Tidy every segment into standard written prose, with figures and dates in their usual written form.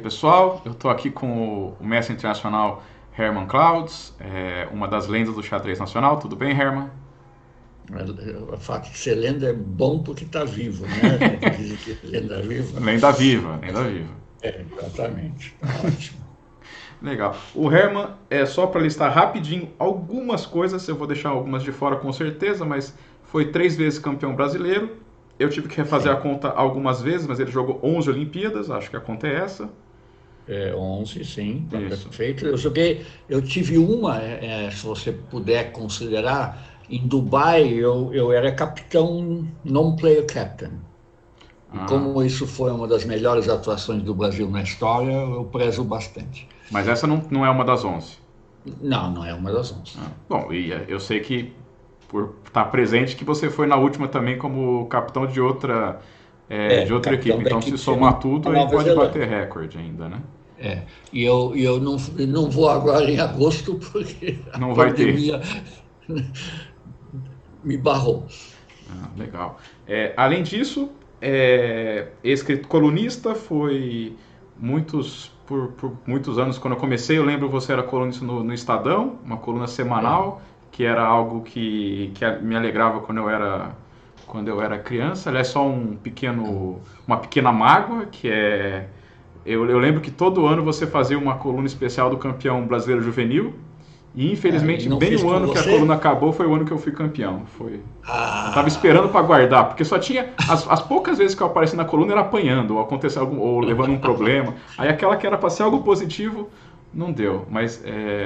pessoal, eu estou aqui com o mestre internacional Herman Clouds, uma das lendas do xadrez nacional. Tudo bem, Herman? O fato de ser lenda é bom porque está vivo, né? Como que diz que lenda viva. Lenda viva, lenda viva. Exatamente, tá ótimo. Legal. O Herman, só para listar rapidinho algumas coisas, eu vou deixar algumas de fora com certeza, mas foi 3 vezes campeão brasileiro. Eu tive que refazer a Sim, conta algumas vezes, mas ele jogou 11 Olimpíadas, acho que a conta é essa. 11, sim, está Isso. perfeito. Eu tive uma, se você puder considerar, em Dubai eu era capitão, non-player captain. E Ah, como isso foi uma das melhores atuações do Brasil na história, eu prezo bastante. mas essa não é uma das 11. Não, não é uma das 11. Ah, bom, e eu sei que por estar presente que você foi na última também como capitão de outra equipe. Capitão da Então, se equipe somar feminina tudo, da aí Nova pode bater Zelândia. recorde ainda, né? E eu não vou agora em agosto porque a Não vai ter. pandemia me barrou. Ah, legal. Além disso, colunista, foi por muitos anos, quando eu comecei, eu lembro você era colunista no Estadão, uma coluna É, semanal, que era algo que me alegrava quando eu era criança. Aliás, só uma pequena mágoa, que é. Eu lembro que todo ano você fazia uma coluna especial do campeão brasileiro juvenil, e e infelizmente, não bem fiz o com ano que a coluna você? acabou foi o ano que eu fui campeão. Eu tava Ah, esperando para guardar, porque só tinha. As poucas vezes que eu apareci na coluna era apanhando, ou aconteceu ou levando um problema. Aí aquela que era para ser algo positivo, não deu. Mas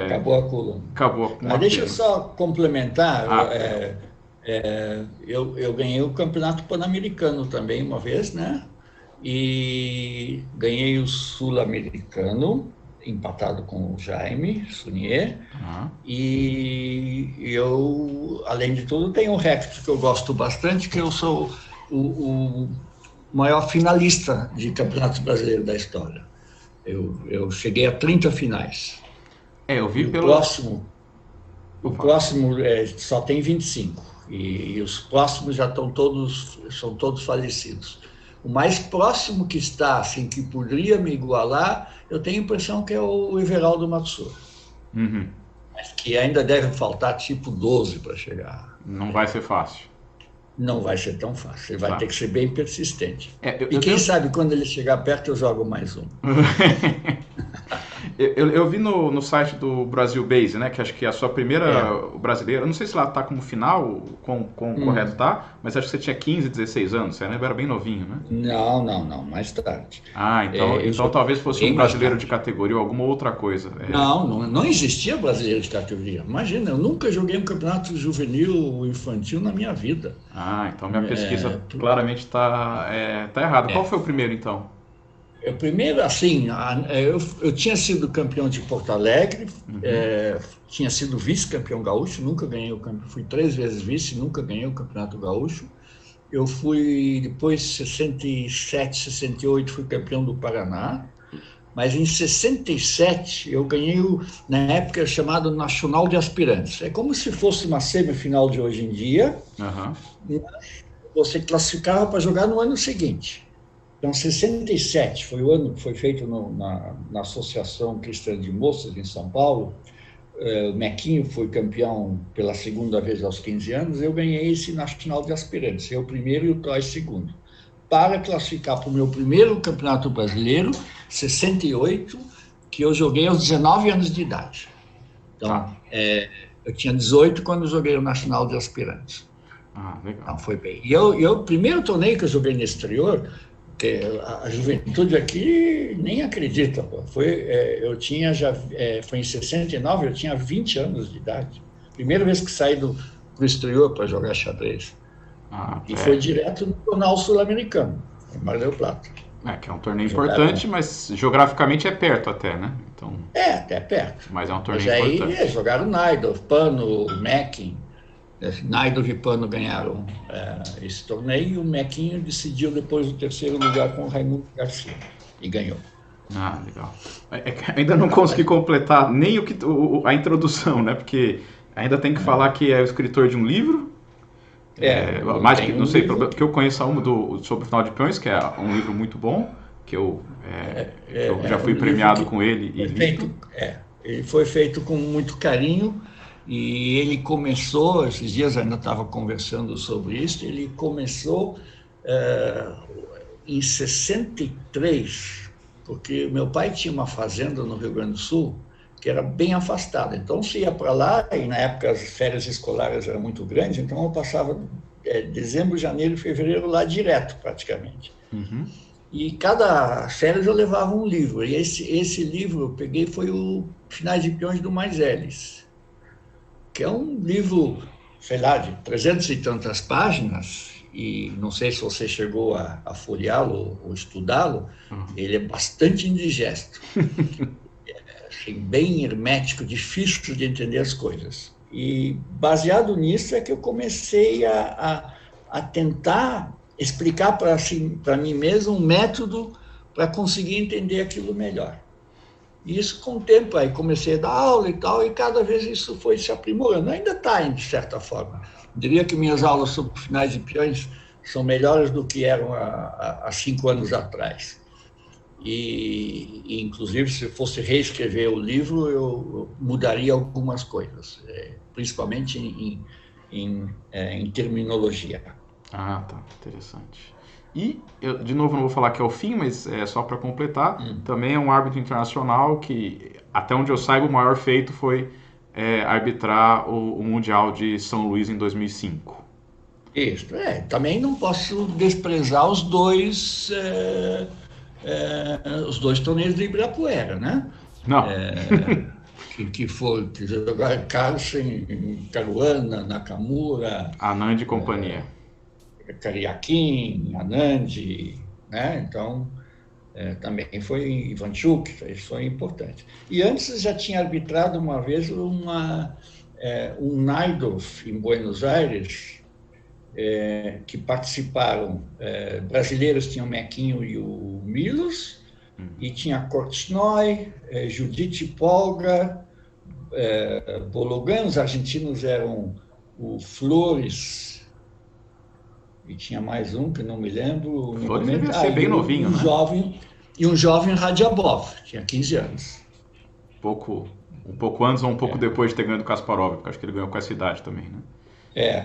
acabou a coluna. acabou, Mas uma deixa eu pena. só complementar. Ah, perdão. Eu ganhei o Campeonato Pan-Americano também uma vez, né? E ganhei o Sul-Americano, empatado com o Jaime Sunier. Ah, E eu, além de tudo, tenho um recorde que eu gosto bastante, que eu sou o maior finalista de campeonatos brasileiros da história. Eu cheguei a 30 finais. eu vi E o pelo. próximo, Vou o falar. próximo só tem 25. E os próximos já são todos falecidos. O mais próximo que está, assim, que poderia me igualar, eu tenho a impressão que é o Everaldo Matsur, Uhum. mas que ainda deve faltar tipo 12 para chegar. Não vai ser fácil. Não vai ser tão fácil, ele vai ter Tá. que ser bem persistente. Eu, E eu quem tenho. sabe quando ele chegar perto eu jogo mais um. Eu vi no site do Brasil Base, né? Que acho que é a sua primeira É. brasileira. Eu não sei se lá tá como final, quão correto Hum. tá, mas acho que você tinha 15, 16 anos, você era bem novinho, né? Não, não, não, mais tarde. Ah, então, Eu então joguei talvez fosse um bem mais brasileiro de tarde. categoria ou alguma outra coisa. Não existia brasileiro de categoria. Imagina, eu nunca joguei um campeonato juvenil ou infantil na minha vida. Ah, então minha pesquisa É, claramente tá errada. Qual foi o primeiro, então? primeiro, assim, eu tinha sido campeão de Porto Alegre, Uhum. tinha sido vice-campeão gaúcho, nunca ganhei o campeonato, fui 3 vezes vice, nunca ganhei o campeonato gaúcho. Eu fui, depois, 67, 68, fui campeão do Paraná, mas em 67 eu ganhei na época, chamado Nacional de Aspirantes. É como se fosse uma semifinal de hoje em dia, Aham. você classificava para jogar no ano seguinte. Então, 67 foi o ano que foi feito na Associação Cristã de Moças, em São Paulo. O Mequinho foi campeão pela segunda vez aos 15 anos. Eu ganhei esse Nacional de Aspirantes, eu primeiro e o Toy segundo. Para classificar para o meu primeiro campeonato brasileiro, 68, que eu joguei aos 19 anos de idade. Tá. Então, eu tinha 18 quando joguei o Nacional de Aspirantes. Ah, legal. Não, foi bem. E o primeiro torneio que eu joguei no exterior, que a juventude aqui nem acredita, pô. Eu tinha já, foi em 69, eu tinha 20 anos de idade. Primeira vez que saí do exterior para jogar xadrez. Ah, E foi direto no Jornal Sul-Americano, em Mar del Plata. que é um torneio Jogaram. importante, mas geograficamente é perto até, né? Então, Até perto. mas é um Mas torneio aí importante. jogaram Naidorf, Pano, Mackin. Naidorf e Pano ganharam esse torneio e o Mequinho decidiu depois o terceiro lugar com o Raimundo Garcia e ganhou. Ah, legal. Que ainda não consegui completar nem a introdução, né? Porque ainda tem que falar que é o escritor de um livro. Eu Mais que, tenho não um sei, livro. porque eu conheço sobre o Final de Peões, que é um livro muito bom, que eu já fui premiado com ele e lido. Ele foi feito com muito carinho e ele começou, esses dias ainda estava conversando sobre isso, ele começou em 63, porque meu pai tinha uma fazenda no Rio Grande do Sul que era bem afastada. Então, se ia para lá, e na época as férias escolares eram muito grandes, então eu passava dezembro, janeiro e fevereiro lá direto, praticamente. Uhum. E cada férias eu levava um livro. E esse livro eu peguei foi o Finais de Peões do Mais Elis, que é um livro, sei lá, de 300 e tantas páginas, e não sei se você chegou a folheá-lo ou estudá-lo, ele é bastante indigesto. Assim, bem hermético, difícil de entender as coisas. E baseado nisso é que eu comecei a tentar explicar para mim mesmo um método para conseguir entender aquilo melhor. E isso com o tempo, aí comecei a dar aula e tal, e cada vez isso foi se aprimorando. Ainda está, de certa forma. Eu diria que minhas aulas sobre finais de peões são melhores do que eram há 5 anos atrás. E, inclusive, se fosse reescrever o livro, eu mudaria algumas coisas, principalmente em terminologia. Ah, tá. Interessante. E, eu, de novo, não vou falar que é o fim, mas é só para completar, também é um árbitro internacional que, até onde eu saiba, o maior feito foi arbitrar o Mundial de São Luís em 2005. Isso, também não posso desprezar os dois torneios de Ibirapuera, né? Não. Que jogaram Carlsen, Caruana, Nakamura, Anand e companhia. Kariakin, Anand, né? Então, também foi Ivanchuk, isso foi importante. E antes já tinha arbitrado uma vez um Naidorf em Buenos Aires, que participaram, brasileiros tinham o Mequinho e o Milos, e tinha Korchnoi, Judite Polgar, Bologan, os argentinos eram o Flores, e tinha mais um que não me lembro. Flores devia ser bem novinho, né? Um jovem Radiabov, tinha 15 anos. Um pouco antes ou um pouco depois de ter ganhado o Kasparov, porque acho que ele ganhou com essa idade também, né?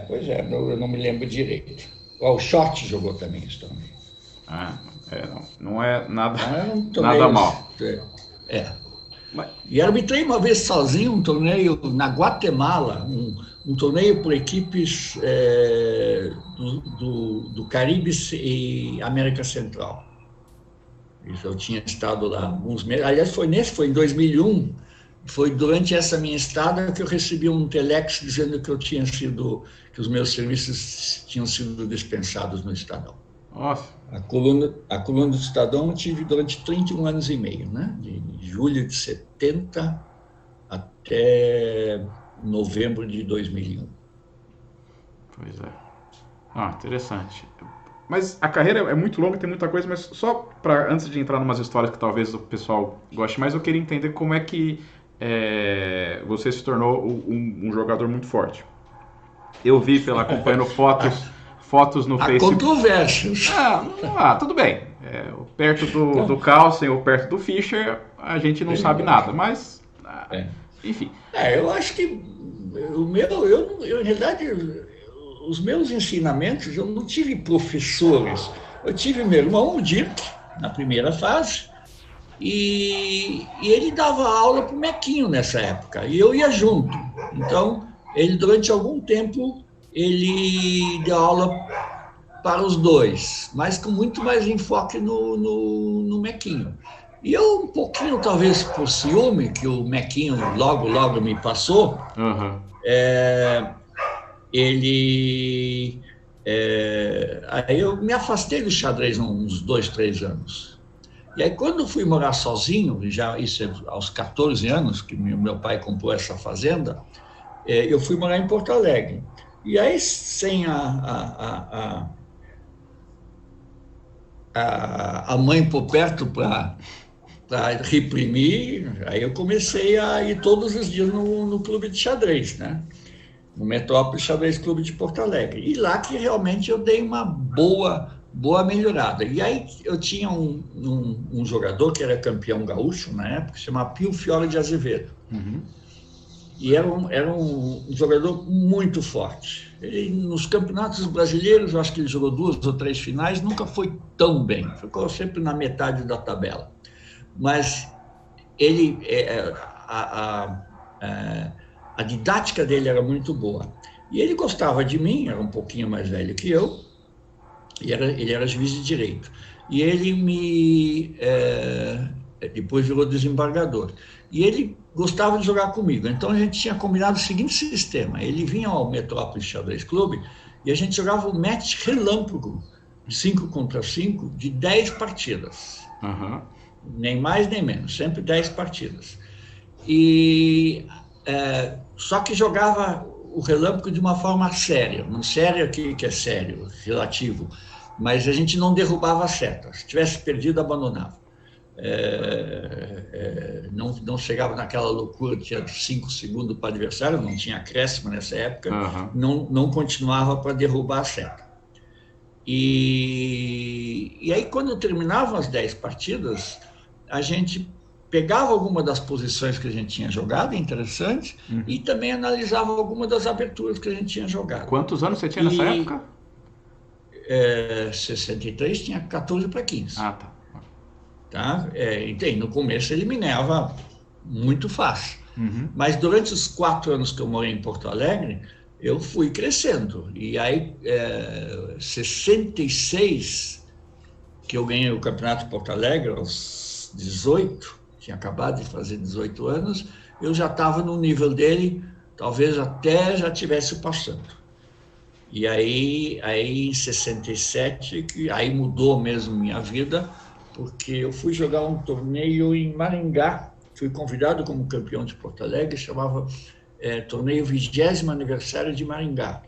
Pois é, eu não me lembro direito. O Short jogou também isso também. Não é nada, nada mal. E arbitrei uma vez sozinho um torneio na Guatemala, um torneio por equipes do Caribe e América Central. Eu tinha estado lá alguns meses. Aliás, foi em 2001. Foi durante essa minha estada que eu recebi um telex dizendo que os meus serviços tinham sido dispensados no Estadão. Nossa. A coluna do Estadão eu tive durante 31 anos e meio, né? De julho de 70 até novembro de 2001. Pois é. Interessante. Mas a carreira é muito longa, tem muita coisa, mas só para antes de entrar em umas histórias que talvez o pessoal goste mais, eu queria entender como é que você se tornou um jogador muito forte. Eu vi acompanhando fotos no Facebook. Há controvérsias. Tudo bem. Perto do Carlsen ou perto do Fischer, a gente não sabe nada, mas enfim. Eu acho que eu, em realidade, os meus ensinamentos, eu não tive professores. Eu tive meu irmão, o Dirk, na primeira fase, e ele dava aula para o Mequinho nessa época, e eu ia junto. Então, ele, durante algum tempo, ele deu aula para os dois, mas com muito mais enfoque no Mequinho. E eu, um pouquinho, talvez por ciúme, que o Mequinho logo me passou, aí eu me afastei do xadrez uns 2, 3 anos. E aí, quando eu fui morar sozinho, isso aos 14 anos, que meu pai comprou essa fazenda, eu fui morar em Porto Alegre. E aí, sem a mãe por perto para reprimir, aí eu comecei a ir todos os dias no clube de xadrez, né? No Metrópole Xadrez Clube de Porto Alegre. E lá que realmente eu dei uma boa boa melhorada. E aí eu tinha um jogador que era campeão gaúcho na época, que se chamava Pio Fiore de Azevedo. Uhum. E era um jogador muito forte. Ele, nos campeonatos brasileiros, eu acho que ele jogou 2 ou 3 finais, nunca foi tão bem. Ficou sempre na metade da tabela. Mas ele, a didática dele era muito boa. E ele gostava de mim, era um pouquinho mais velho que eu, e ele era juiz de direito. E ele depois virou desembargador. E ele gostava de jogar comigo. Então a gente tinha combinado o seguinte sistema: ele vinha ao Metrópolis Xadrez Clube e a gente jogava um match relâmpago, 5 contra 5, de 10 partidas. Uhum. Nem mais nem menos, sempre 10 partidas. E só que jogava o relâmpago de uma forma séria, não sério aqui que é sério, relativo, mas a gente não derrubava a seta. Se tivesse perdido, abandonava. Não chegava naquela loucura, tinha 5 segundos para o adversário, não tinha acréscimo nessa época, não continuava para derrubar a seta. E aí, quando terminavam as 10 partidas, a gente pegava alguma das posições que a gente tinha jogado, interessante, e também analisava alguma das aberturas que a gente tinha jogado. Quantos anos você tinha nessa época? 63 tinha 14 para 15. Ah, tá. Tá? No começo ele me ganhava muito fácil. Mas durante os 4 anos que eu morei em Porto Alegre, eu fui crescendo. E aí, 66, que eu ganhei o Campeonato de Porto Alegre, aos 18, tinha acabado de fazer 18 anos, eu já estava no nível dele, talvez até já estivesse passando. E aí em 67, aí mudou mesmo minha vida, porque eu fui jogar um torneio em Maringá, fui convidado como campeão de Porto Alegre, chamava torneio 20º aniversário de Maringá.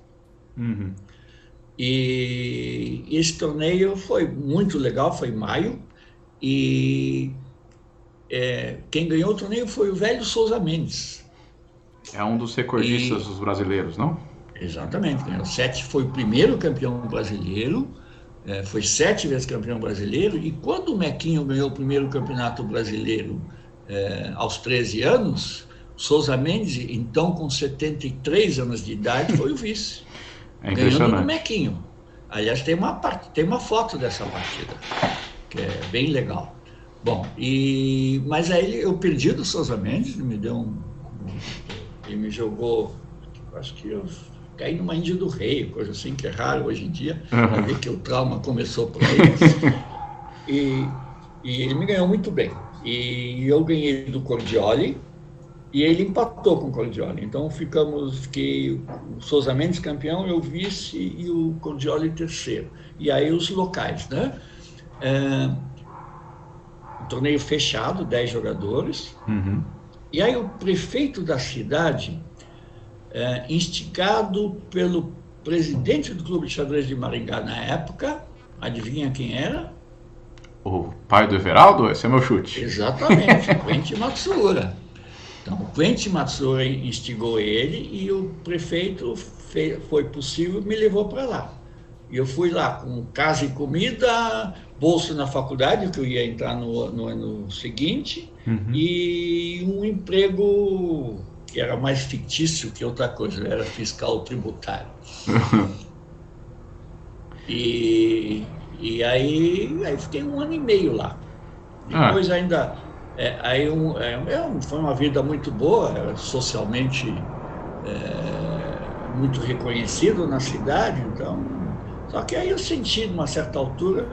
E esse torneio foi muito legal, foi em maio, e quem ganhou o torneio foi o velho Souza Mendes. É um dos recordistas dos brasileiros, não? Exatamente, ganhou 7, foi o primeiro campeão brasileiro, foi 7 vezes campeão brasileiro, e quando o Mequinho ganhou o primeiro campeonato brasileiro aos 13 anos, Souza Mendes, então com 73 anos de idade, foi o vice. É impressionante. Ganhando no Mequinho. Aliás, tem uma foto dessa partida, que é bem legal. Bom, mas aí eu perdi do Souza Mendes, ele me jogou, acho que eu caí numa Índia do Rei, coisa assim, que é raro hoje em dia, para ver que o trauma começou por aí. E ele me ganhou muito bem. E eu ganhei do Cordioli, e ele empatou com o Cordioli. Então fiquei o Souza Mendes campeão, eu vice e o Cordioli terceiro. E aí os locais, né? Um torneio fechado, 10 jogadores. E aí o prefeito da cidade, instigado pelo presidente do Clube de Xadrez de Maringá na época, adivinha quem era? O pai do Everaldo? Esse é meu chute. Exatamente, Quentin Matsuura. Então, o Quentin Matsuura instigou ele e o prefeito foi possível, me levou para lá. E eu fui lá com casa e comida, bolsa na faculdade, que eu ia entrar no ano seguinte, e um emprego que era mais fictício que outra coisa, era fiscal tributário. E aí fiquei 1 ano e meio lá. Depois ainda... foi uma vida muito boa, era socialmente muito reconhecido na cidade, então... Só que aí eu senti, numa certa altura,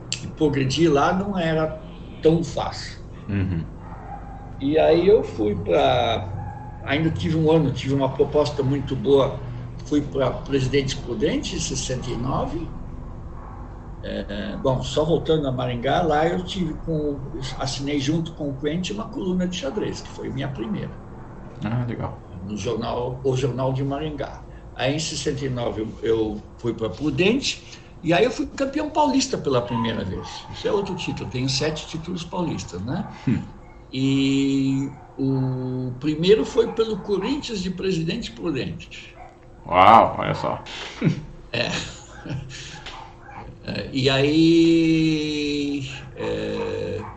que progredir lá não era tão fácil. E aí eu fui para... Ainda tive uma proposta muito boa, fui para Presidente Prudente, em 69. Bom, só voltando a Maringá, lá eu assinei junto com o Quentin uma coluna de xadrez, que foi minha primeira. Legal. No O Jornal de Maringá. Aí em 69 eu fui para Prudente, e aí eu fui campeão paulista pela primeira vez. Isso é outro título, eu tenho 7 títulos paulistas, né? E o primeiro foi pelo Corinthians de Presidente Prudente. Uau, olha só. E aí,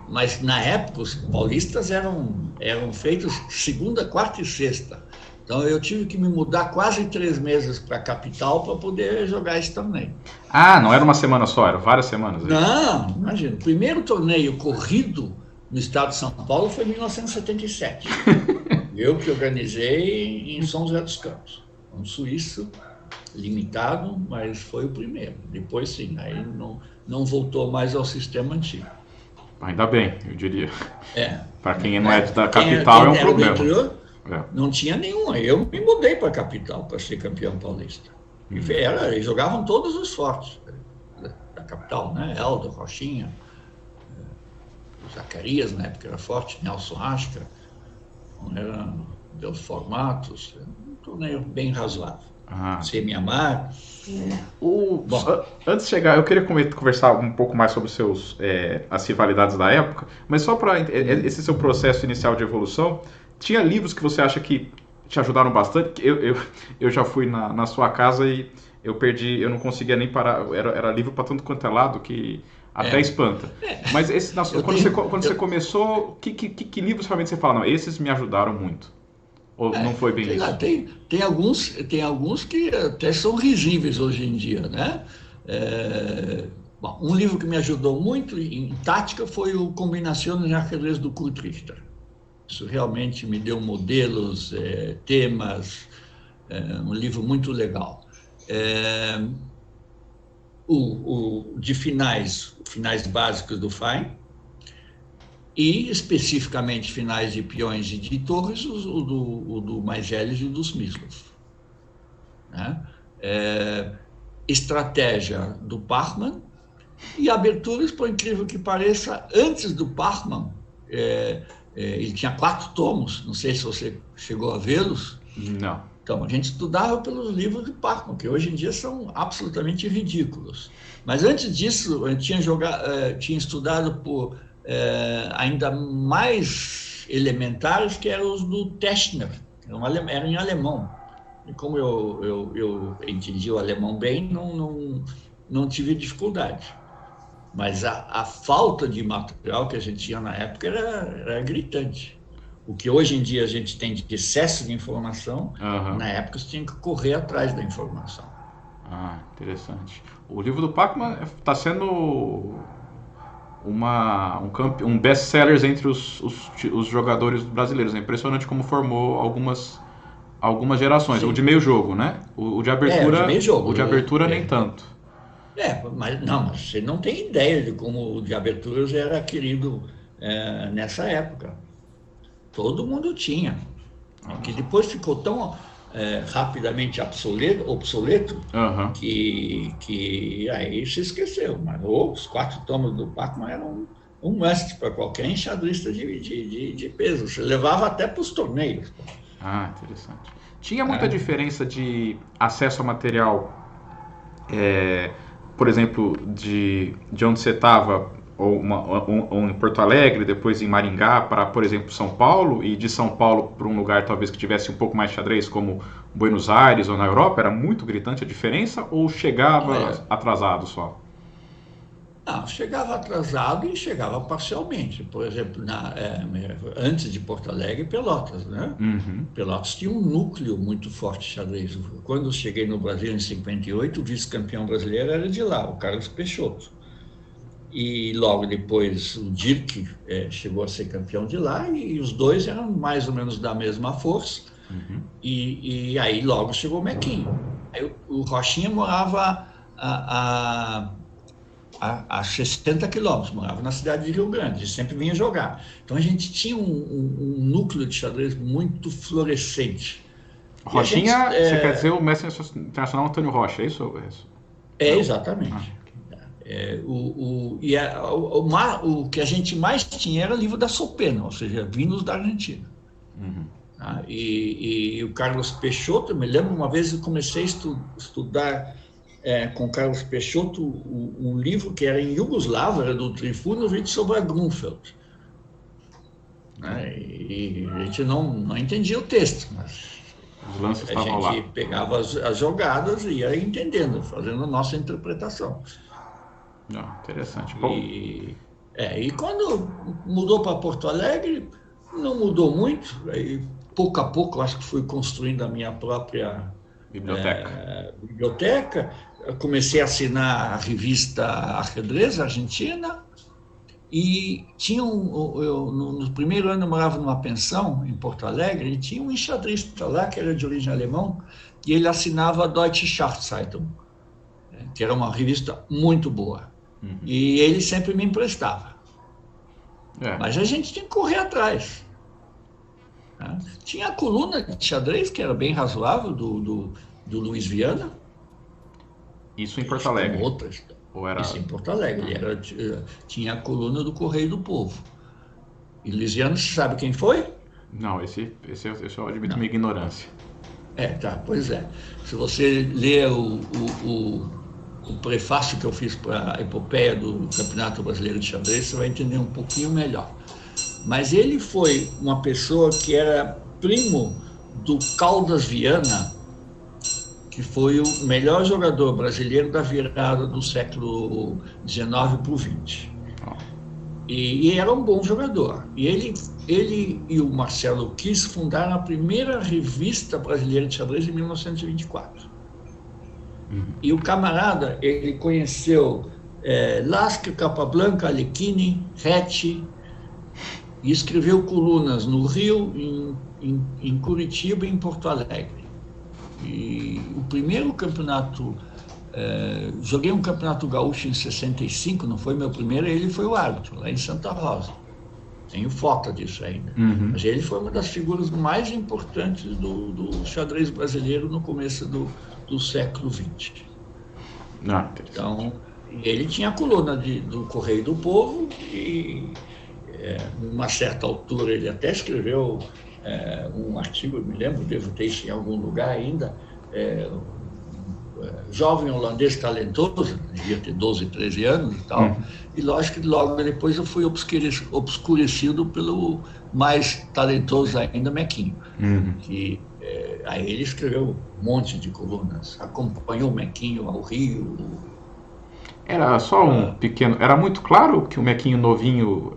mas na época os paulistas eram feitos segunda, quarta e sexta. Então eu tive que me mudar quase 3 meses para a capital para poder jogar esse torneio. Ah, não era uma semana só, eram várias semanas. Não, imagina. O primeiro torneio corrido no estado de São Paulo foi em 1977. Eu que organizei em São José dos Campos. Um suíço limitado, mas foi o primeiro. Depois, sim, aí não voltou mais ao sistema antigo. Ainda bem, eu diria. Para quem não é da capital, é um problema. Interior, não tinha nenhuma. Eu me mudei para a capital para ser campeão paulista. Eles jogavam todos os fortes da capital, né? Eldo, Rochinha, Zacarias, na época era forte, Nelson Asca, era Deus Formatos, um torneio bem razoável. Semi-amar. Antes de chegar, eu queria conversar um pouco mais sobre as rivalidades da época, mas só para esse seu processo inicial de evolução, tinha livros que você acha que te ajudaram bastante? Eu já fui na sua casa e eu não conseguia nem parar, era livro para tanto quanto é lado que até espanta. Mas quando você começou, que livros realmente você fala, não, esses me ajudaram muito? Ou não foi bem isso? Tem alguns que até são risíveis hoje em dia, né? Bom, um livro que me ajudou muito em tática foi o Combinações de Ajedrez do Kurt Richter. Isso realmente me deu modelos, temas, um livro muito legal. De finais básicos do Fine, e especificamente finais de peões e de torres, o do Maiseles e dos Mislov. Né? Estratégia do Bachmann e aberturas, por incrível que pareça, antes do Bachmann, ele tinha 4 tomos, não sei se você chegou a vê-los. Não. Então, a gente estudava pelos livros de Bachmann, que hoje em dia são absolutamente ridículos. Mas antes disso, a gente tinha estudado por ainda mais elementares, que eram os do Teschner, eram em alemão. E como eu entendi o alemão bem, não tive dificuldade. Mas a falta de material que a gente tinha na época era gritante. O que hoje em dia a gente tem de excesso de informação, na época você tinha que correr atrás da informação. Interessante. O livro do Bachmann está sendo um best-seller entre os jogadores brasileiros. É impressionante como formou algumas gerações. Sim. O de meio jogo, né? O de abertura, o de meio jogo, o de abertura nem tanto. Mas você não tem ideia de como o de abertura já era querido nessa época. Todo mundo tinha. Que depois ficou tão rapidamente obsoleto que aí se esqueceu. Mas os 4 tomos do Bachmann eram um must para qualquer enxadrista de peso. Você levava até para os torneios. Interessante. Tinha muita diferença de acesso a material, por exemplo, de onde você estava, ou em Porto Alegre, depois em Maringá, para, por exemplo, São Paulo, e de São Paulo para um lugar talvez que tivesse um pouco mais de xadrez, como Buenos Aires ou na Europa? Era muito gritante a diferença, ou chegava atrasado só? Não, chegava atrasado e chegava parcialmente. Por exemplo, antes de Porto Alegre, Pelotas, né? Pelotas tinha um núcleo muito forte de xadrez. Quando eu cheguei no Brasil em 58, o vice-campeão brasileiro era de lá, o Carlos Peixoto. E logo depois o Dirk chegou a ser campeão de lá, e os dois eram mais ou menos da mesma força. E aí logo chegou o Mequinho. Aí o Rochinha morava a 60 quilômetros, morava na cidade de Rio Grande, e sempre vinha jogar. Então a gente tinha um núcleo de xadrez muito florescente. Rochinha, você quer dizer o mestre internacional Antônio Rocha, é isso? Exatamente. O que a gente mais tinha era livro da Sopena, ou seja, vindos da Argentina. E o Carlos Peixoto, eu me lembro uma vez eu comecei a estudar com Carlos Peixoto um livro que era em iugoslavo, era do Trifunović sobre a Grunfeld. E a gente não entendia o texto, mas os lances a gente pegava as jogadas e ia entendendo, fazendo a nossa interpretação. Interessante. E quando mudou para Porto Alegre, não mudou muito. Aí, pouco a pouco, eu acho que fui construindo a minha própria biblioteca. Eu comecei a assinar a revista Ajedrez Argentina. E tinha no primeiro ano eu morava numa pensão em Porto Alegre, e tinha um enxadrista lá que era de origem alemão, e ele assinava a Deutsche Schachzeitung, que era uma revista muito boa. Uhum. E ele sempre me emprestava. Mas a gente tinha que correr atrás. Né? Tinha a coluna de xadrez, que era bem razoável, do Luiz Viana. Isso em Porto Alegre? Isso em Porto Alegre. Tinha a coluna do Correio do Povo. E Luiz Viana, você sabe quem foi? Não, esse eu admito minha ignorância. Pois é. Se você ler o prefácio que eu fiz para a epopeia do Campeonato Brasileiro de Xadrez, você vai entender um pouquinho melhor. Mas ele foi uma pessoa que era primo do Caldas Viana, que foi o melhor jogador brasileiro da virada do século XIX para o XX. E era um bom jogador. E ele e o Marcelo Kiss fundaram a primeira revista brasileira de xadrez em 1924. E o camarada, ele conheceu Lasque, Capablanca, Alekhine, Reti, e escreveu colunas no Rio, em Curitiba e em Porto Alegre. E o primeiro campeonato, joguei um campeonato gaúcho em 65, não foi meu primeiro, ele foi o árbitro, lá em Santa Rosa. Tenho foto disso ainda. Uhum. Mas ele foi uma das figuras mais importantes do xadrez brasileiro no começo do século XX. Então, ele tinha a coluna do Correio do Povo e, numa certa altura, ele até escreveu um artigo, eu me lembro, devo ter isso em algum lugar ainda, jovem holandês talentoso, devia ter 12, 13 anos e tal, e lógico que logo depois eu fui obscurecido pelo mais talentoso ainda, Mequinho, que aí ele escreveu um monte de colunas, acompanhou o Mequinho ao Rio. Era só um pequeno... Era muito claro que o Mequinho novinho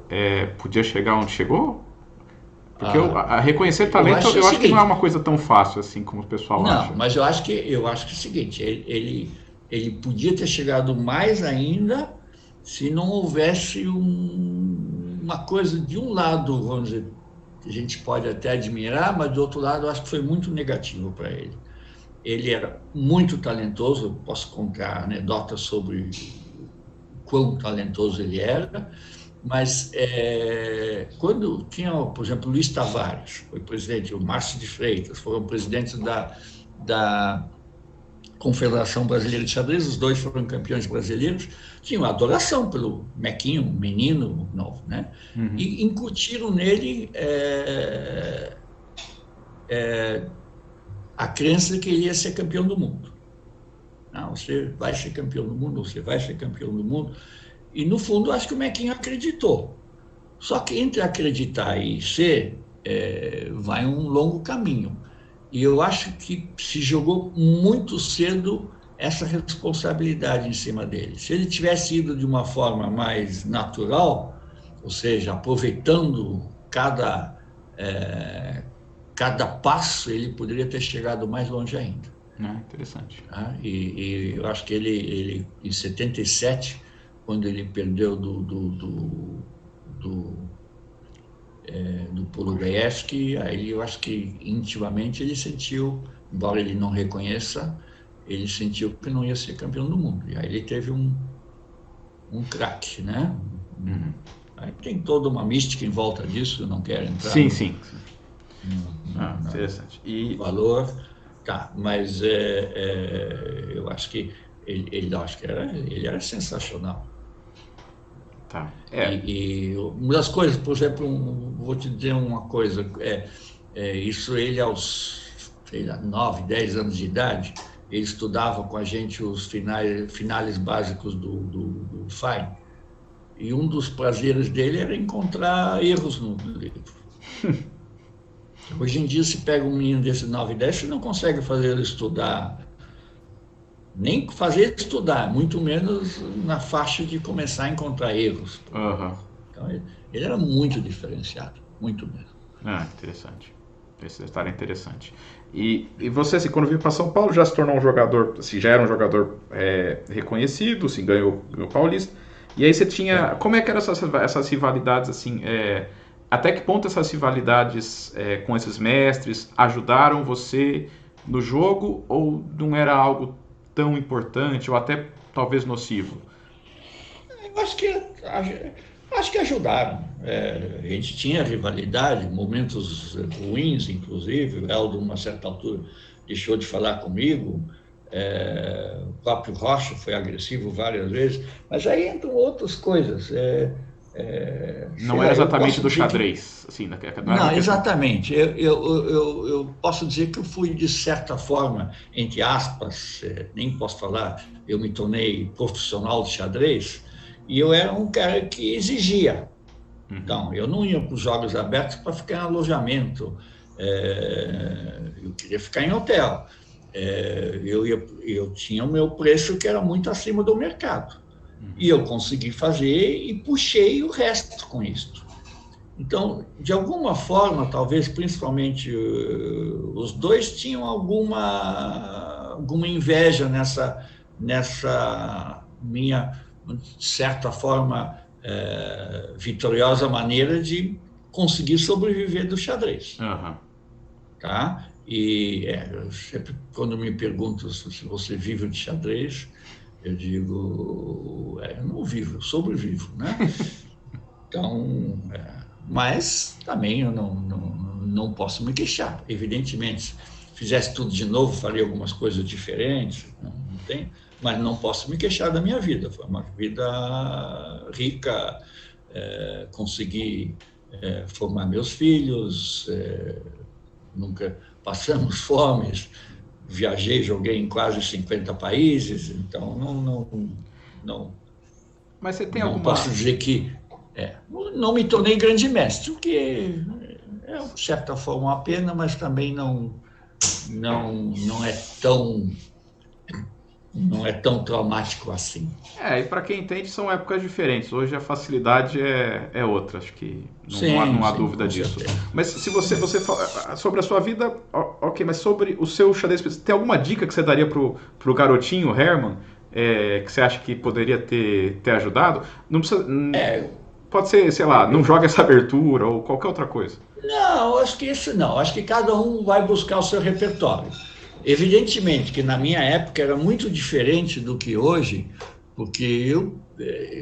podia chegar onde chegou? Porque reconhecer talento, eu acho que não é uma coisa tão fácil assim como o pessoal acha. Não, mas eu acho que é o seguinte, ele podia ter chegado mais ainda se não houvesse uma coisa de um lado, vamos dizer, que a gente pode até admirar, mas do outro lado eu acho que foi muito negativo para ele. Ele era muito talentoso, eu posso contar anedotas sobre quão talentoso ele era, mas quando tinha, por exemplo, Luiz Tavares, foi presidente, o Márcio de Freitas, foram presidentes da Confederação Brasileira de Xadrez, os dois foram campeões brasileiros, tinham adoração pelo Mequinho, um menino novo, né? E incutiram nele a crença de que ele ia ser campeão do mundo. Não, você vai ser campeão do mundo, você vai ser campeão do mundo. E, no fundo, acho que o Mequinho acreditou. Só que entre acreditar e ser, vai um longo caminho. E eu acho que se jogou muito cedo essa responsabilidade em cima dele. Se ele tivesse ido de uma forma mais natural, ou seja, aproveitando cada passo, ele poderia ter chegado mais longe ainda. Interessante. E eu acho que ele em 77, quando ele perdeu do Pologaevski, aí eu acho que intimamente ele sentiu, embora ele não reconheça, ele sentiu que não ia ser campeão do mundo. E aí ele teve um craque, né? Aí tem toda uma mística em volta disso, eu não quero entrar. Sim. Interessante. E valor, tá, mas eu acho que ele era sensacional. Tá. E uma das coisas, por exemplo, vou te dizer uma coisa, isso ele aos, 9, 10 anos de idade, ele estudava com a gente os finais básicos do Fine, e um dos prazeres dele era encontrar erros no livro. Hoje em dia, se pega um menino desse 9, 10, você não consegue fazer ele estudar nem fazer estudar, muito menos na faixa de começar a encontrar erros. Uhum. Então, ele era muito diferenciado, muito mesmo. Interessante. Esse detalhe é interessante. E você, assim, quando veio para São Paulo, já se tornou um jogador, assim, já era um jogador reconhecido, assim, ganhou o Paulista. E aí você tinha... Como é que eram essas rivalidades, assim, até que ponto essas rivalidades com esses mestres ajudaram você no jogo, ou não era algo tão importante, ou até talvez nocivo? Eu acho que ajudaram. A gente tinha rivalidade, momentos ruins, inclusive. O Helder, numa certa altura, deixou de falar comigo. O próprio Rocha foi agressivo várias vezes. Mas aí entram outras coisas. Não era exatamente do xadrez, assim, não era não, uma questão... exatamente. Eu posso dizer que eu fui, de certa forma, entre aspas, nem posso falar, eu me tornei profissional de xadrez, e eu era um cara que exigia. Então, eu não ia para os jogos abertos para ficar em alojamento, eu queria ficar em hotel. Eu tinha o meu preço que era muito acima do mercado. E eu consegui fazer e puxei o resto com isso. Então, de alguma forma, talvez principalmente os dois tinham alguma inveja nessa minha, de certa forma, vitoriosa maneira de conseguir sobreviver do xadrez. Uhum. Tá? E sempre quando me perguntam se você vive de xadrez, eu digo, eu não vivo, eu sobrevivo, né? Então, mas também eu não posso me queixar. Evidentemente, se fizesse tudo de novo, faria algumas coisas diferentes, não tem, mas não posso me queixar da minha vida. Foi uma vida rica, consegui formar meus filhos, nunca passamos fome, viajei, joguei em quase 50 países, então Mas você tem não alguma... posso dizer que não me tornei grande mestre, o que é, de certa forma, uma pena, mas também não é tão traumático assim. E para quem entende, são épocas diferentes. Hoje a facilidade é outra, acho que não há Sim, dúvida disso. certeza. Mas se você fala sobre a sua vida, ok, mas sobre o seu xadrez, tem alguma dica que você daria pro garotinho Herman, que você acha que poderia ter ajudado? Não precisa, pode ser, sei lá, não joga essa abertura ou qualquer outra coisa. Não, acho que isso não. Acho que cada um vai buscar o seu repertório. Evidentemente que na minha época era muito diferente do que hoje, porque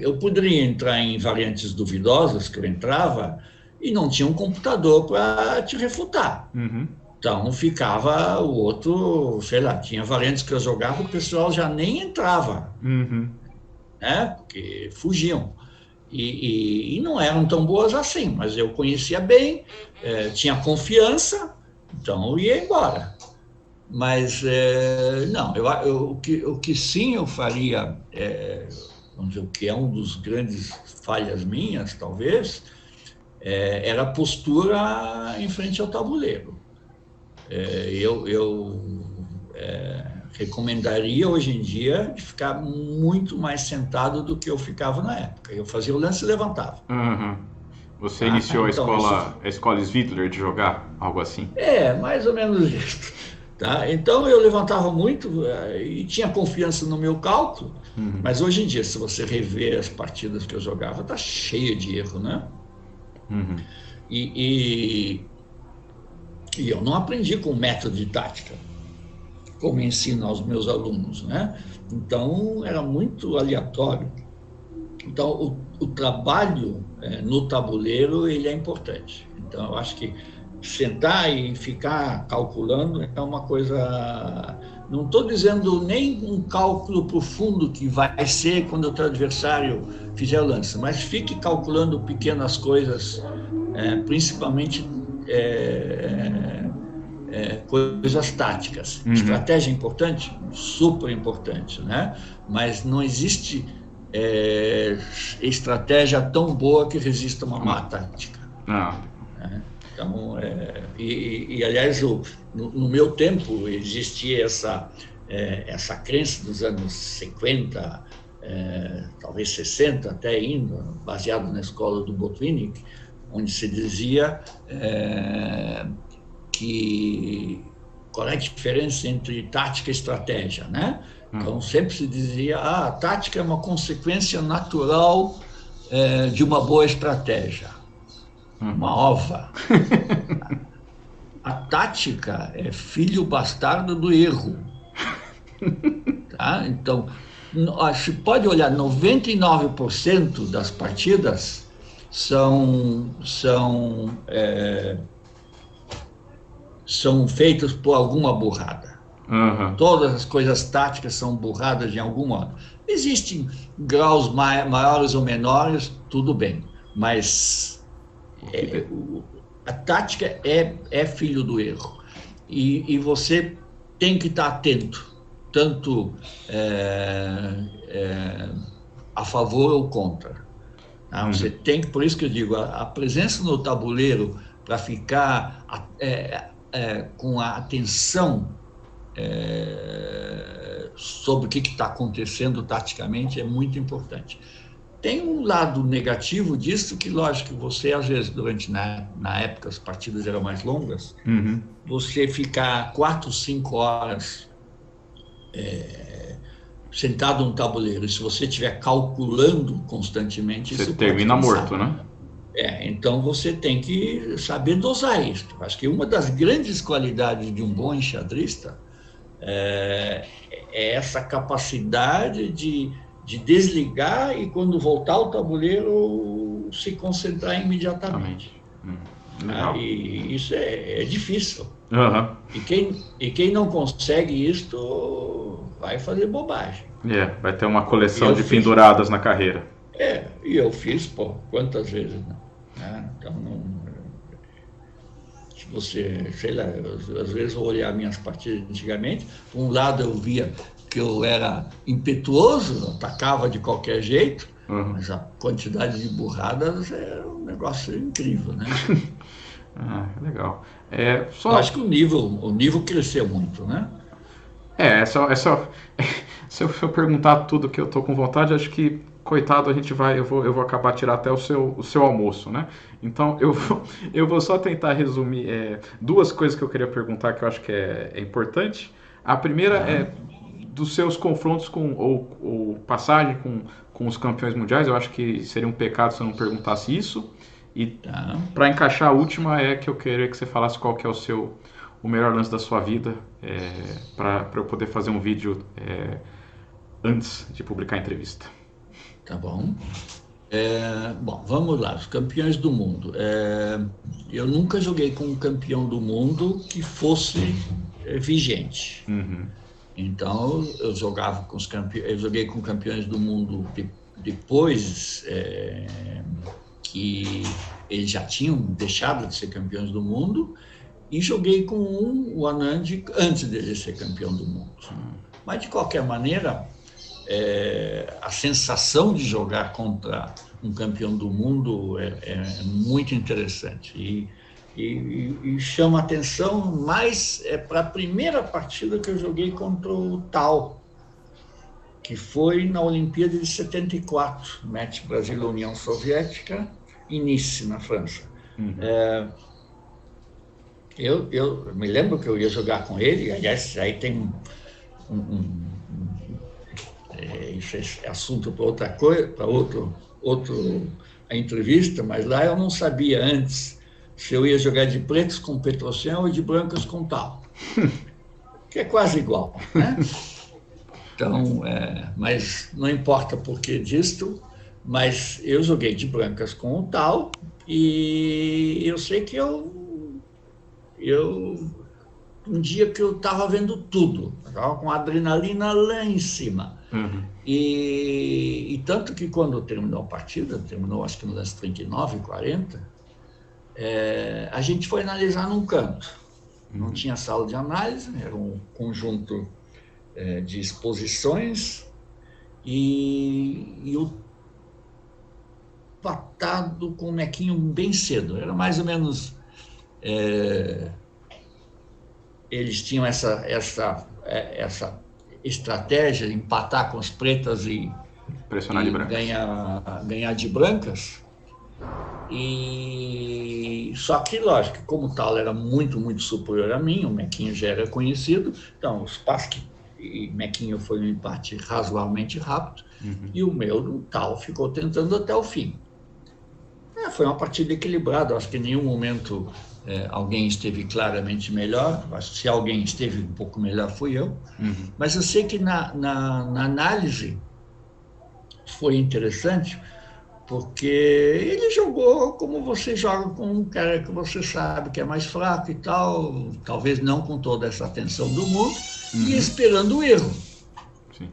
eu poderia entrar em variantes duvidosas, que eu entrava, e não tinha um computador para te refutar. Uhum. Então ficava o outro, sei lá, tinha variantes que eu jogava, o pessoal já nem entrava, Uhum. né? Porque fugiam. E não eram tão boas assim, mas eu conhecia bem, tinha confiança, então eu ia embora. Mas não, o que sim eu faria, vamos dizer, o que é um dos grandes falhas minhas, talvez, era a postura em frente ao tabuleiro. Eu recomendaria hoje em dia de ficar muito mais sentado do que eu ficava na época. Eu fazia o lance e levantava. Uhum. Você iniciou então, a escola Svidler de jogar, algo assim? Mais ou menos isso. Tá? Então eu levantava muito e tinha confiança no meu cálculo, mas hoje em dia, se você rever as partidas que eu jogava, está cheia de erro, né? Uhum. E eu não aprendi com método de tática, como ensino aos meus alunos, né? Então era muito aleatório. Então o trabalho no tabuleiro ele é importante. Então eu acho que sentar e ficar calculando é uma coisa... Não estou dizendo nem um cálculo profundo que vai ser quando o teu adversário fizer o lance, mas fique calculando pequenas coisas, principalmente coisas táticas. Uhum. Estratégia é importante? Super importante, né? Mas não existe estratégia tão boa que resista a uma má tática. Não. Então, aliás, no meu tempo existia essa crença dos anos 50, talvez 60 até ainda, baseado na escola do Botvinnik, onde se dizia que qual é a diferença entre tática e estratégia, né? Então sempre se dizia, a tática é uma consequência natural de uma boa estratégia. Uma ova. A tática é filho bastardo do erro. Tá? Então, se pode olhar, 99% das partidas são feitas por alguma burrada. Todas as coisas táticas são burradas de algum modo. Existem graus maiores ou menores, tudo bem, mas a tática é filho do erro. E você tem que estar atento, tanto a favor ou contra. Tá? Você tem que, por isso que eu digo, a presença no tabuleiro para ficar com a atenção sobre o que está acontecendo taticamente é muito importante. Tem um lado negativo disso, que lógico que você, às vezes, na época as partidas eram mais longas, você ficar 4, 5 horas sentado no tabuleiro, e se você estiver calculando constantemente, você termina morto, né? Então você tem que saber dosar isso. Acho que uma das grandes qualidades de um bom enxadrista é essa capacidade de desligar e, quando voltar ao tabuleiro, se concentrar imediatamente. E isso é difícil. E quem não consegue isso vai fazer bobagem. Vai ter uma coleção de penduradas na carreira. E eu fiz, quantas vezes, né? Então, se você, sei lá, às vezes eu olhar minhas partidas antigamente, por um lado eu via que eu era impetuoso, atacava de qualquer jeito, mas a quantidade de burradas é um negócio incrível, né? Legal. Eu acho que o nível cresceu muito, né? Se eu perguntar tudo que eu tô com vontade, acho que, coitado, eu vou acabar tirar até o seu almoço, né? Então eu vou só tentar resumir duas coisas que eu queria perguntar, que eu acho que é importante. A primeira é dos seus confrontos ou passagem com os campeões mundiais. Eu acho que seria um pecado se eu não perguntasse isso. E para encaixar a última, que eu queria que você falasse qual que é o melhor lance da sua vida, para eu poder fazer um vídeo antes de publicar a entrevista. Tá bom. Bom, vamos lá, os campeões do mundo. Eu nunca joguei com um campeão do mundo que fosse vigente. Então, eu joguei com campeões do mundo depois que eles já tinham deixado de ser campeões do mundo, e joguei com o Anand antes dele ser campeão do mundo. Mas, de qualquer maneira, a sensação de jogar contra um campeão do mundo é muito interessante. E chama atenção mais para a primeira partida que eu joguei contra o Tal, que foi na Olimpíada de 74, match Brasil-União Soviética, em Nice, na França. Eu me lembro que eu ia jogar com ele, aliás, aí tem isso é assunto para outra coisa, para a entrevista, mas lá eu não sabia antes se eu ia jogar de pretos com Petrosyan ou de brancas com Tal, que é quase igual, né? Então, mas não importa por que disto, mas eu joguei de brancas com o Tal, e eu sei que um dia que eu estava vendo tudo, estava com a adrenalina lá em cima. E tanto que, quando terminou a partida, acho que no lance 39, 40, a gente foi analisar num canto. Não tinha sala de análise, era um conjunto de exposições, e o patado com o Mequinho bem cedo. Era mais ou menos... eles tinham essa estratégia, empatar com as pretas e pressionar de brancas. Ganhar de brancas. E só que, lógico, como o Tal era muito, muito superior a mim, o Mequinho já era conhecido, então os Spassky e Mequinho foi um empate razoavelmente rápido, e o meu, o Tal, ficou tentando até o fim. Foi uma partida equilibrada, acho que em nenhum momento alguém esteve claramente melhor, se alguém esteve um pouco melhor fui eu, mas eu sei que na análise foi interessante, porque ele jogou como você joga com um cara que você sabe que é mais fraco e tal, talvez não com toda essa atenção do mundo, e esperando o erro. Sim.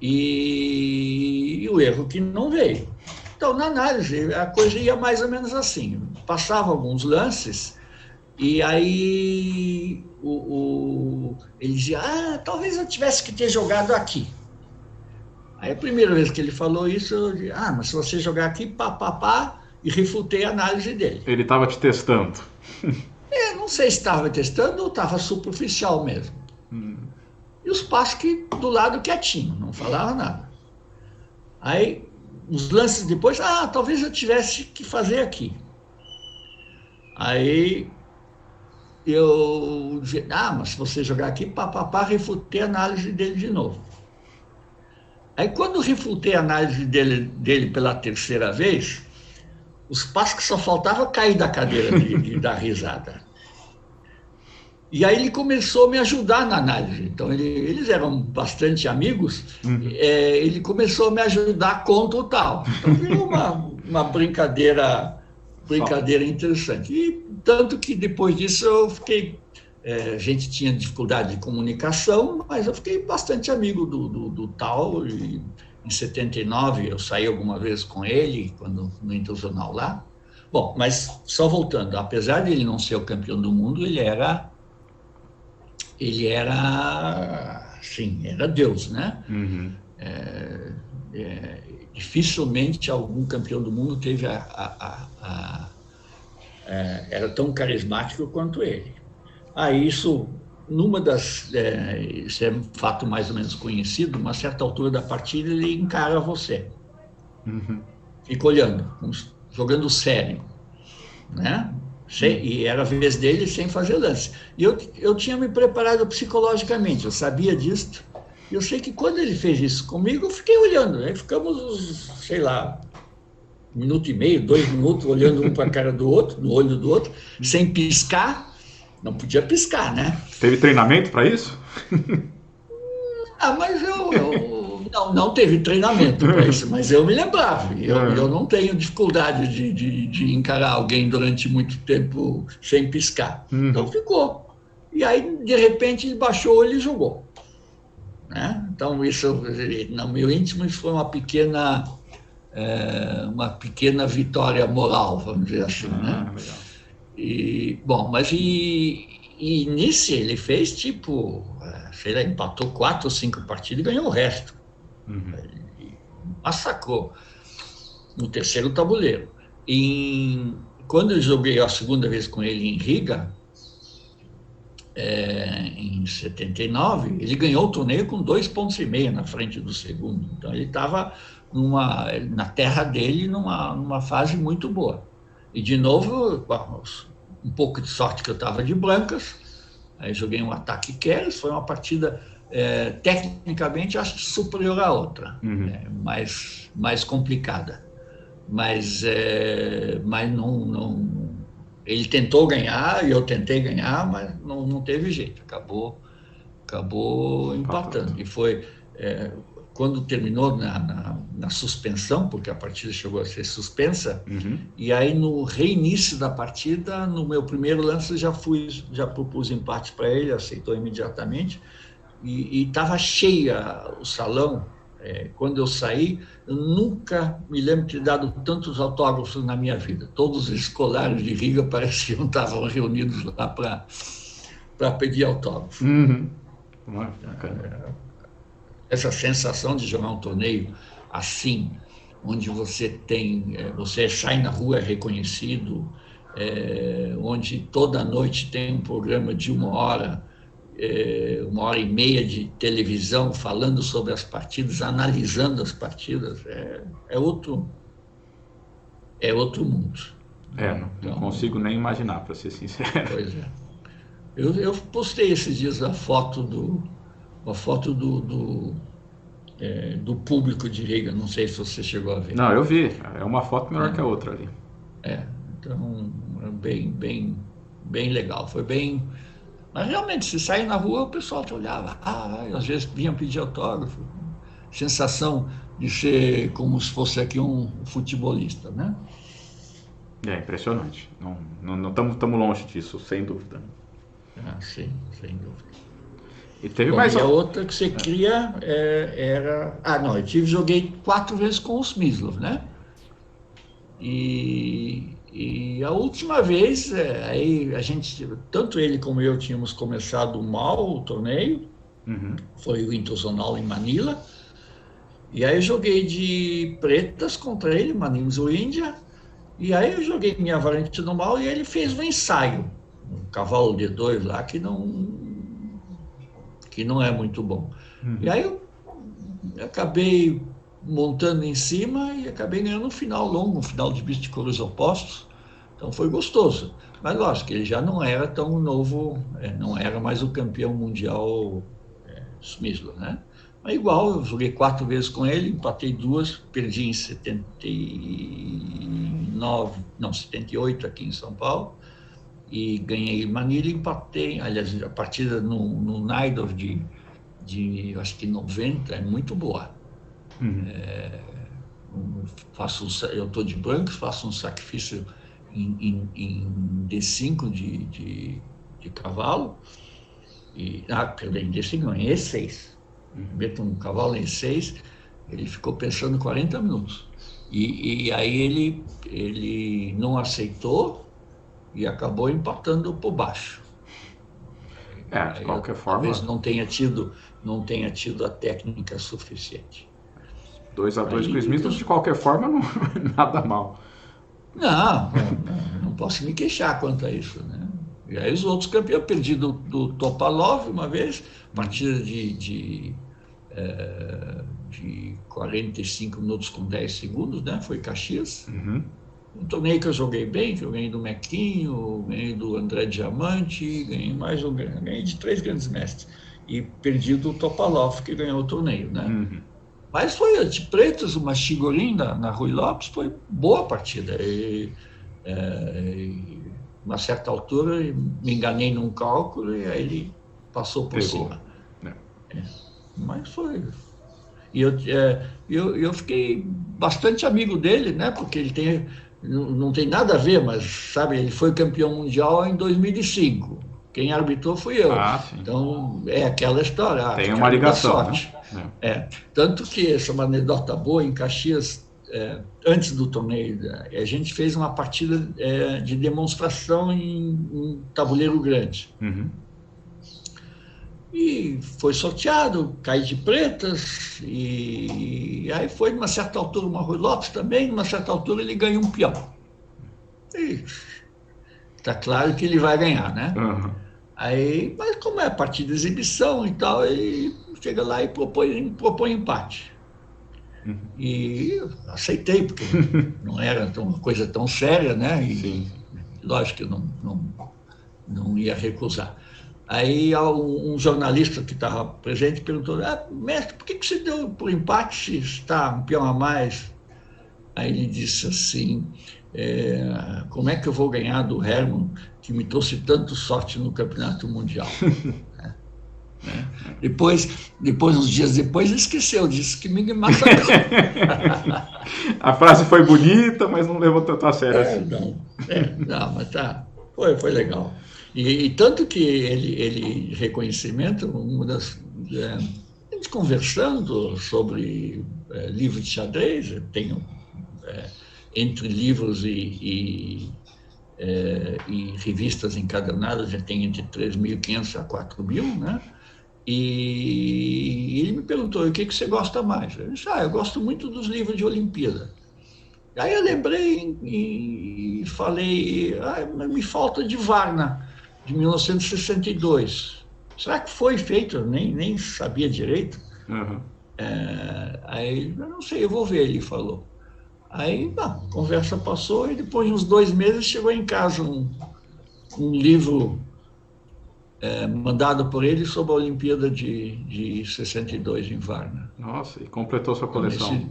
E o erro que não veio. Então, na análise, a coisa ia mais ou menos assim. Passava alguns lances e aí ele dizia, talvez eu tivesse que ter jogado aqui. Aí a primeira vez que ele falou isso, eu disse, mas se você jogar aqui, pá, e refutei a análise dele. Ele estava te testando. Não sei se estava testando ou estava superficial mesmo. E os Spassky do lado quietinho, não falava nada. Aí, os lances depois, talvez eu tivesse que fazer aqui. Aí eu disse, mas se você jogar aqui, pá, refutei a análise dele de novo. Aí, quando refutei a análise dele pela terceira vez, os Spassky só faltava cair da cadeira de dar risada. E aí ele começou a me ajudar na análise. Então, eles eram bastante amigos, ele começou a me ajudar contra o Tal. Então, virou uma brincadeira interessante. E tanto que depois disso eu fiquei... a gente tinha dificuldade de comunicação, mas eu fiquei bastante amigo do Tal. E em 79 eu saí alguma vez com ele, no Internacional lá. Bom, mas só voltando, apesar de ele não ser o campeão do mundo, ele era Deus, né? Dificilmente algum campeão do mundo teve era tão carismático quanto ele. Isso, isso é um fato mais ou menos conhecido, uma certa altura da partida ele encara você. Fica olhando, jogando sério, né? E era a vez dele sem fazer lance. E eu tinha me preparado psicologicamente, eu sabia disso. E eu sei que quando ele fez isso comigo, eu fiquei olhando. Né? Ficamos, sei lá, 1 minuto e meio, 2 minutos, olhando um para a cara do outro, no olho do outro, sem piscar. Não podia piscar, né? Teve treinamento para isso? Mas não teve treinamento para isso, mas eu me lembrava. Eu não tenho dificuldade de encarar alguém durante muito tempo sem piscar. Então ficou. E aí, de repente, ele baixou o olho e jogou. Né? Então, isso, no meu íntimo, isso foi uma pequena vitória moral, vamos dizer assim. Né? Legal. E nisso ele fez sei lá, empatou 4 ou 5 partidas e ganhou o resto. Ele massacrou no terceiro tabuleiro. Quando eu joguei a segunda vez com ele em Riga, em 79, ele ganhou o torneio com 2,5 pontos na frente do segundo. Então ele estava na terra dele numa fase muito boa. E de novo, um pouco de sorte que eu estava de brancas, aí joguei um ataque Keres, foi uma partida tecnicamente acho superior à outra, mais complicada. Mas não, ele tentou ganhar e eu tentei ganhar, mas não teve jeito, acabou empatando. E foi quando terminou na suspensão, porque a partida chegou a ser suspensa, e aí no reinício da partida, no meu primeiro lance, já propus empate para ele, aceitou imediatamente, e estava cheia o salão. Quando eu saí, eu nunca me lembro de ter dado tantos autógrafos na minha vida. Todos os escolares de Riga pareciam estavam reunidos lá para pedir autógrafo. Essa sensação de jogar um torneio assim, onde você sai na rua, é reconhecido, onde toda noite tem um programa de 1 hora, 1h30 de televisão falando sobre as partidas, analisando as partidas, é outro mundo. Não consigo nem imaginar, para ser sincero. Pois é. Eu postei esses dias a foto do público de Riga, não sei se você chegou a ver. Não, eu vi. É uma foto melhor que a outra ali. Então, bem legal. Foi bem... Mas realmente, se sair na rua, o pessoal te olhava. Às vezes vinham pedir autógrafo. Sensação de ser como se fosse aqui um futebolista, né? É impressionante. Não estamos longe disso, sem dúvida. Sim, sem dúvida. E teve mais... E a outra que você cria era... eu joguei 4 vezes com o Smyslov, né? E a última vez, aí a gente, tanto ele como eu, tínhamos começado mal o torneio, foi o Internacional em Manila, e aí eu joguei de pretas contra ele, Manimzo Índia, e aí eu joguei minha variante normal e ele fez um ensaio, um cavalo D2 lá, que não é muito bom. E aí eu acabei montando em cima e acabei ganhando um final longo, um final de bicho de cores opostos. Então foi gostoso. Mas lógico que ele já não era tão novo, não era mais o campeão mundial Smyslov, né? Mas igual, eu joguei 4 vezes com ele, empatei 2, perdi em 78 aqui em São Paulo, e ganhei em Manila e empatei, aliás, a partida no Naidorf de acho que 90 é muito boa. Eu estou de brancos, faço um sacrifício em D5 de cavalo, perdão, em D5 não, em E6. Meto um cavalo em E6, ele ficou pensando 40 minutos. E aí ele não aceitou e acabou empatando por baixo. De qualquer forma... Talvez não tenha tido a técnica suficiente. 2-2 com o Smyslov, de qualquer forma, não nada mal. Não posso me queixar quanto a isso, né? E aí os outros campeões, eu perdi do Topalov uma vez, partida de 45 minutos com 10 segundos, né? Foi Caxias. Um torneio que eu joguei bem, que eu ganhei do Mequinho, ganhei do André Diamante, ganhei de 3 grandes mestres. E perdi do Topalov, que ganhou o torneio, né? Mas foi de pretos, uma Chigorin na Rui Lopes, foi boa partida. Uma certa altura, me enganei num cálculo e aí ele passou por cima. Mas foi... E eu fiquei bastante amigo dele, né? Porque ele não tem nada a ver, mas, sabe, ele foi campeão mundial em 2005. Quem arbitrou fui eu. Então, é aquela história. Tem uma ligação, né? Tanto que essa é uma anedota boa, em Caxias, antes do torneio, a gente fez uma partida de demonstração em tabuleiro grande. E foi sorteado, caí de pretas, e aí foi, numa certa altura, uma Rui Lopes também, numa certa altura ele ganha um peão. E está claro que ele vai ganhar, né? Aí, mas como é partida de exibição e tal, ele chega lá e propõe empate. E eu aceitei, porque não era uma coisa tão séria, né? E lógico que eu não ia recusar. Aí um jornalista que estava presente perguntou: mestre, por que você deu por empate se está um peão a mais? Aí ele disse assim: como é que eu vou ganhar do Hermann, que me trouxe tanto sorte no campeonato mundial? Depois, uns dias depois, ele esqueceu disso, que me massacrou. A frase foi bonita, mas não levou tanto a sério assim. Não, mas foi legal. E tanto que ele reconhecimento, a gente conversando sobre livro de xadrez, eu tenho entre livros e revistas encadernadas, já tem entre 3.500 a 4.000, né? E ele me perguntou: o que você gosta mais? Eu disse: eu gosto muito dos livros de Olimpíada. Aí eu lembrei e falei: me falta de Varna, de 1962. será que foi feito? Eu nem sabia direito. Uhum. Aí, eu não sei, eu vou ver, ele falou. Aí, a conversa passou e depois de uns 2 meses chegou em casa um livro mandado por ele sobre a Olimpíada de 62 em Varna. Nossa, e completou sua Então, coleção.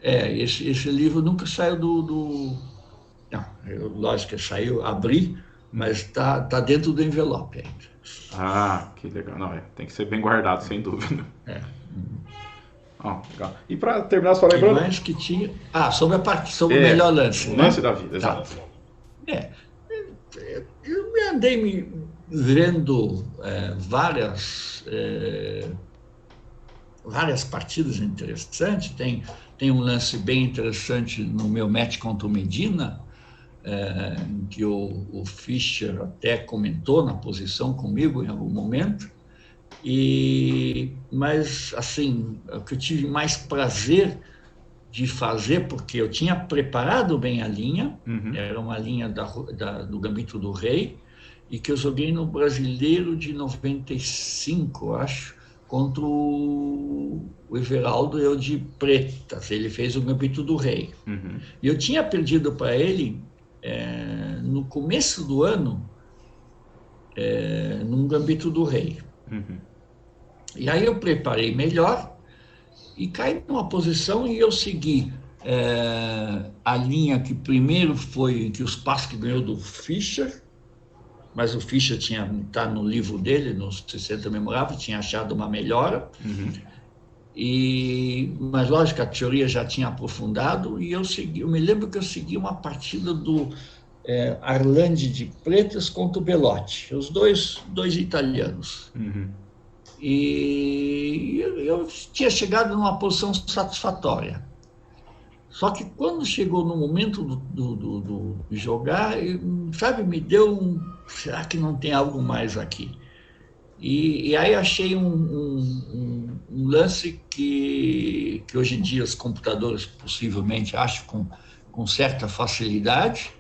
esse livro nunca saiu Não, lógico que saiu, abri, mas tá dentro do envelope ainda. Ah, que legal. Não, tem que ser bem guardado, sem dúvida. Legal. E para terminar, só O que lembrando. mais que tinha? Sobre o melhor lance, O né? lance da vida, Tá. exato. Eu andei me vendo várias partidas interessantes. Tem um lance bem interessante no meu match contra o Medina, em que o Fischer até comentou na posição comigo em algum momento. Mas, assim, o que eu tive mais prazer de fazer, porque eu tinha preparado bem a linha, era uma linha do Gambito do Rei, e que eu joguei no Brasileiro de 95, acho, contra o Everaldo, eu de pretas. Ele fez o Gambito do Rei. E eu tinha perdido para ele, no começo do ano, num Gambito do Rei. E aí eu preparei melhor e caí numa posição e eu segui a linha que primeiro foi que os passos que ganhou do Fischer, mas o Fischer tá no livro dele, nos 60 Memoráveis, tinha achado uma melhora. Mas, lógico, a teoria já tinha aprofundado e eu me lembro que eu segui uma partida do Arlandi de Pretas contra o Belotti, os dois italianos. E eu tinha chegado numa posição satisfatória. Só que quando chegou no momento de jogar, sabe, me deu será que não tem algo mais aqui? E aí achei um lance que hoje em dia os computadores possivelmente acham com certa facilidade,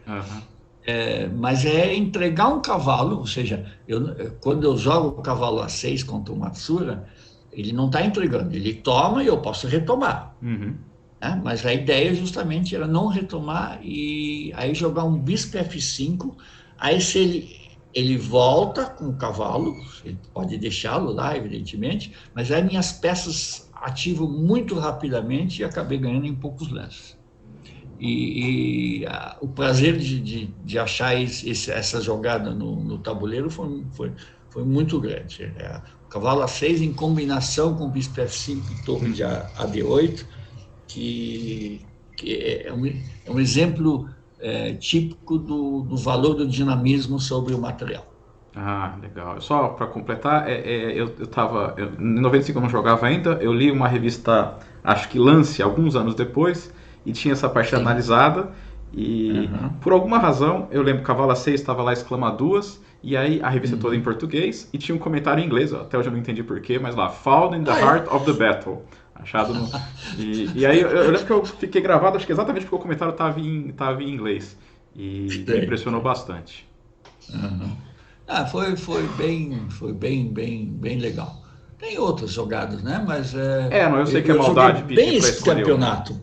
mas é entregar um cavalo, ou seja, quando eu jogo o cavalo A6 contra o Matsura, ele não está entregando, ele toma e eu posso retomar. Mas a ideia justamente era não retomar e aí jogar um bispo F5, aí se ele volta com o cavalo, ele pode deixá-lo lá, evidentemente, mas aí minhas peças ativam muito rapidamente e acabei ganhando em poucos lances. O prazer de achar essa jogada no tabuleiro foi muito grande. O cavalo A6 em combinação com o bispo F5 e torre de AD8, que é um exemplo típico do valor do dinamismo sobre o material. Legal. Só para completar, em 95 eu não jogava ainda, eu li uma revista, acho que Lance, alguns anos depois, e tinha essa parte analisada, e por alguma razão, eu lembro que Cavalo A6 estava lá exclamaduas, e aí a revista toda em português, e tinha um comentário em inglês, até hoje eu não entendi porquê, mas lá, Found in the Heart of the Battle. Achado no... E aí eu lembro que eu fiquei gravado, acho que exatamente porque o comentário estava em inglês. E me impressionou bastante. Foi bem legal. Tem outras jogadas, né? Mas não, eu sei que é maldade pedir bem esse escolher campeonato.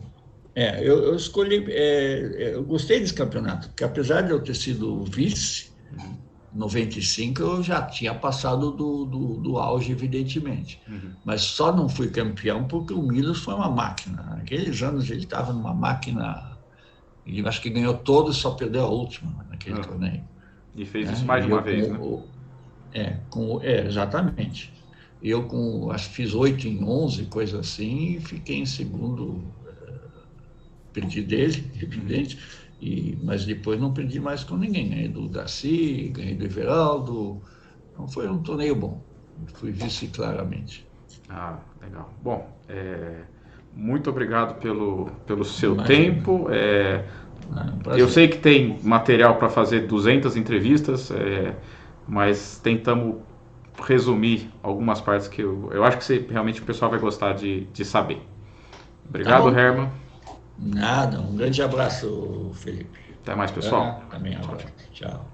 Eu escolhi, eu gostei desse campeonato, porque apesar de eu ter sido vice, 95 eu já tinha passado do auge, evidentemente. Mas só não fui campeão porque o Milos foi uma máquina. Naqueles anos ele estava numa máquina, ele acho que ganhou todos, só perdeu a última naquele torneio. E fez isso mais de uma vez, né? Exatamente. Eu acho que fiz 8 em 11, coisa assim, e fiquei em segundo, perdi dele, evidente. Mas depois não perdi mais com ninguém. Ganhei do Darcy, ganhei do Everaldo. Então foi um torneio bom. Fui vice claramente. Legal. Bom, muito obrigado pelo seu tempo. Eu sei que tem material para fazer 200 entrevistas, mas tentamos resumir algumas partes que eu acho que realmente o pessoal vai gostar de saber. Obrigado, Herman. Nada, um grande abraço, Felipe. Até mais, pessoal. Também um abraço. Tchau.